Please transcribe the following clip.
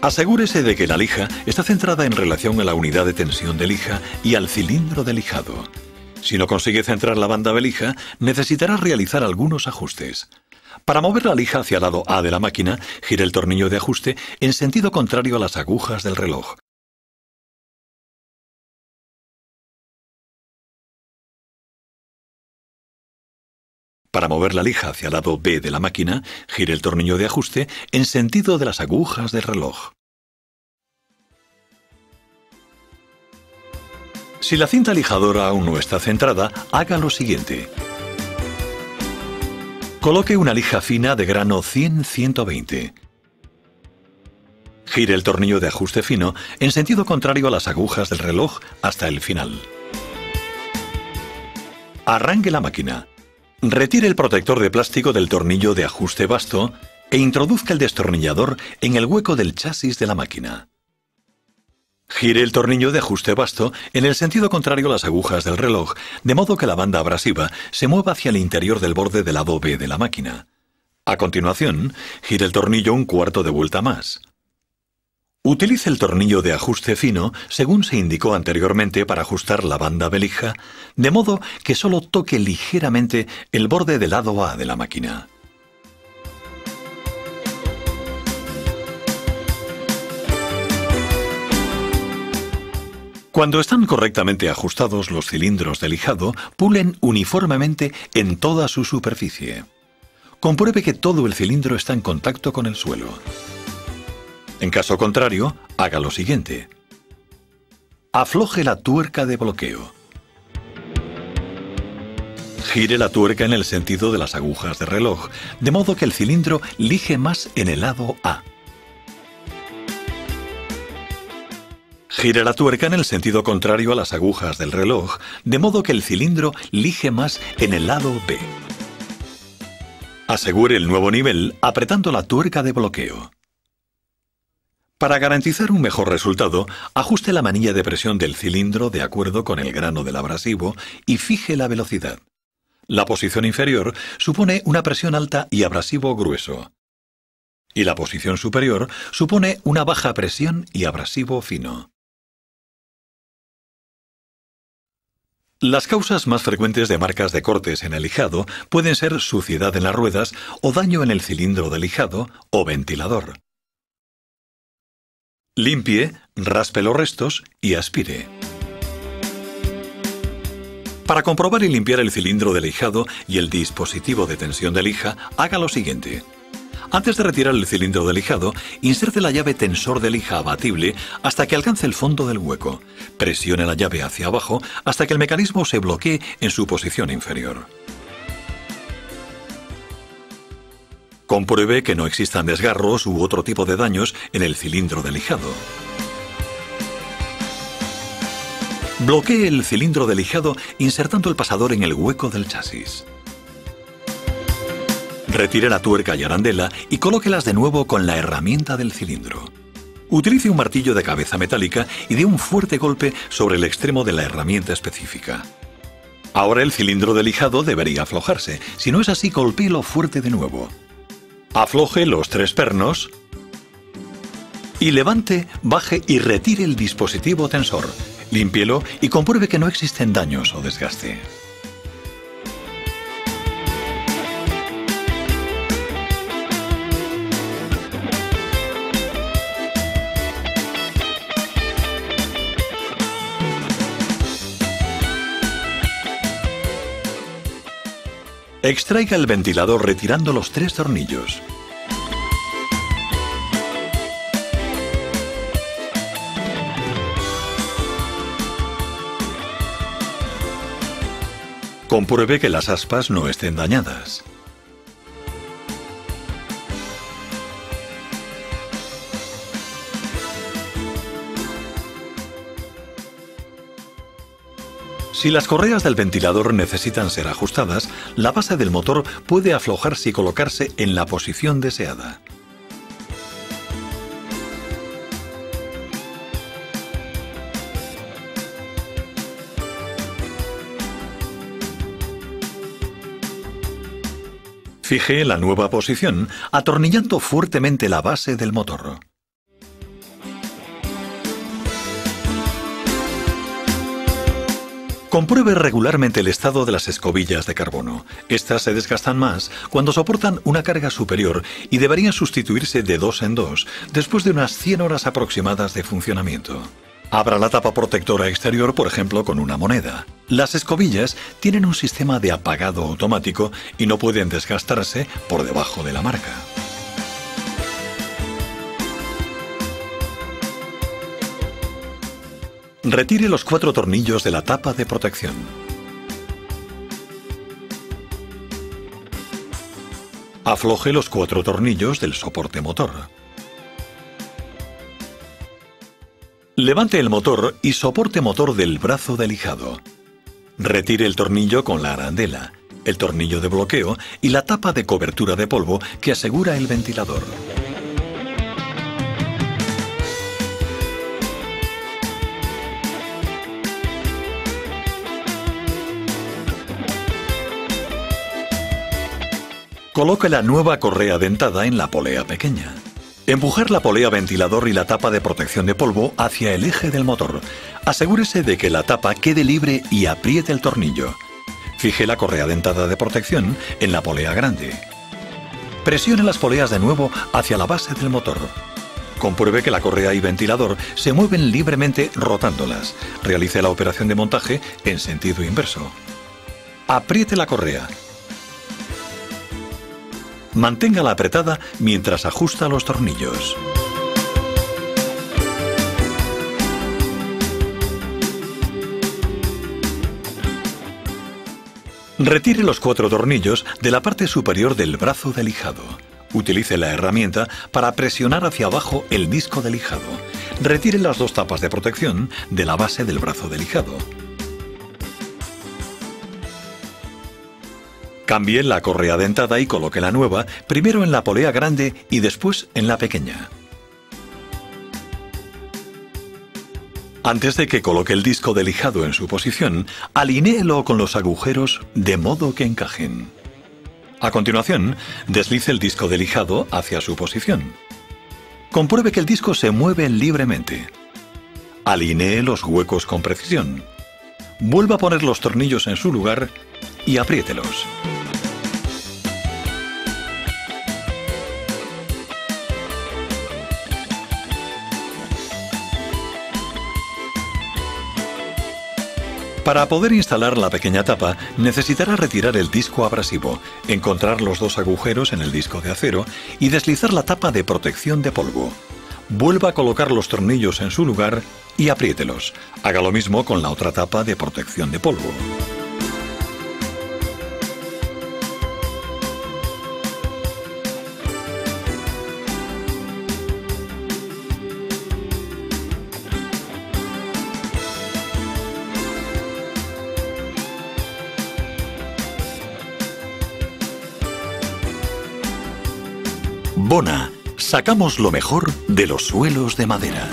Asegúrese de que la lija está centrada en relación a la unidad de tensión de lija y al cilindro de lijado. Si no consigue centrar la banda de lija, necesitará realizar algunos ajustes. Para mover la lija hacia el lado A de la máquina, gire el tornillo de ajuste en sentido contrario a las agujas del reloj. Para mover la lija hacia el lado B de la máquina, gire el tornillo de ajuste en sentido de las agujas del reloj. Si la cinta lijadora aún no está centrada, haga lo siguiente. Coloque una lija fina de grano 100-120. Gire el tornillo de ajuste fino en sentido contrario a las agujas del reloj hasta el final. Arranque la máquina. Retire el protector de plástico del tornillo de ajuste vasto e introduzca el destornillador en el hueco del chasis de la máquina. Gire el tornillo de ajuste vasto en el sentido contrario a las agujas del reloj, de modo que la banda abrasiva se mueva hacia el interior del borde del lado B de la máquina. A continuación, gire el tornillo un cuarto de vuelta más. Utilice el tornillo de ajuste fino, según se indicó anteriormente, para ajustar la banda de lija, de modo que solo toque ligeramente el borde del lado A de la máquina. Cuando están correctamente ajustados los cilindros de lijado, pulen uniformemente en toda su superficie. Compruebe que todo el cilindro está en contacto con el suelo. En caso contrario, haga lo siguiente. Afloje la tuerca de bloqueo. Gire la tuerca en el sentido de las agujas de reloj, de modo que el cilindro lije más en el lado A. Gire la tuerca en el sentido contrario a las agujas del reloj, de modo que el cilindro lije más en el lado B. Asegure el nuevo nivel apretando la tuerca de bloqueo. Para garantizar un mejor resultado, ajuste la manilla de presión del cilindro de acuerdo con el grano del abrasivo y fije la velocidad. La posición inferior supone una presión alta y abrasivo grueso. Y la posición superior supone una baja presión y abrasivo fino. Las causas más frecuentes de marcas de cortes en el lijado pueden ser suciedad en las ruedas o daño en el cilindro de lijado o ventilador. Limpie, raspe los restos y aspire. Para comprobar y limpiar el cilindro de lijado y el dispositivo de tensión de lija, haga lo siguiente. Antes de retirar el cilindro de lijado, inserte la llave tensor de lija abatible hasta que alcance el fondo del hueco. Presione la llave hacia abajo hasta que el mecanismo se bloquee en su posición inferior. Compruebe que no existan desgarros u otro tipo de daños en el cilindro de lijado. Bloquee el cilindro de lijado insertando el pasador en el hueco del chasis. Retire la tuerca y arandela y colóquelas de nuevo con la herramienta del cilindro. Utilice un martillo de cabeza metálica y dé un fuerte golpe sobre el extremo de la herramienta específica. Ahora el cilindro de lijado debería aflojarse. Si no es así, golpéelo fuerte de nuevo. Afloje los 3 pernos y levante, baje y retire el dispositivo tensor. Límpielo y compruebe que no existen daños o desgaste. Extraiga el ventilador retirando los 3 tornillos. Compruebe que las aspas no estén dañadas. Si las correas del ventilador necesitan ser ajustadas, la base del motor puede aflojarse y colocarse en la posición deseada. Fije la nueva posición atornillando fuertemente la base del motor. Compruebe regularmente el estado de las escobillas de carbono. Estas se desgastan más cuando soportan una carga superior y deberían sustituirse de 2 en 2 después de unas 100 horas aproximadas de funcionamiento. Abra la tapa protectora exterior, por ejemplo, con una moneda. Las escobillas tienen un sistema de apagado automático y no pueden desgastarse por debajo de la marca. Retire los 4 tornillos de la tapa de protección. Afloje los 4 tornillos del soporte motor. Levante el motor y soporte motor del brazo de lijado. Retire el tornillo con la arandela, el tornillo de bloqueo y la tapa de cobertura de polvo que asegura el ventilador. Coloque la nueva correa dentada en la polea pequeña. Empujar la polea ventilador y la tapa de protección de polvo hacia el eje del motor. Asegúrese de que la tapa quede libre y apriete el tornillo. Fije la correa dentada de protección en la polea grande. Presione las poleas de nuevo hacia la base del motor. Compruebe que la correa y ventilador se mueven libremente rotándolas. Realice la operación de montaje en sentido inverso. Apriete la correa. Manténgala apretada mientras ajusta los tornillos. Retire los 4 tornillos de la parte superior del brazo de lijado. Utilice la herramienta para presionar hacia abajo el disco de lijado. Retire las 2 tapas de protección de la base del brazo de lijado. Cambie la correa dentada y coloque la nueva, primero en la polea grande y después en la pequeña. Antes de que coloque el disco de lijado en su posición, alinéelo con los agujeros de modo que encajen. A continuación, deslice el disco de lijado hacia su posición. Compruebe que el disco se mueve libremente. Alinee los huecos con precisión. Vuelva a poner los tornillos en su lugar y apriételos. Para poder instalar la pequeña tapa, necesitará retirar el disco abrasivo, encontrar los 2 agujeros en el disco de acero y deslizar la tapa de protección de polvo. Vuelva a colocar los tornillos en su lugar y apriételos. Haga lo mismo con la otra tapa de protección de polvo. Bona, sacamos lo mejor de los suelos de madera.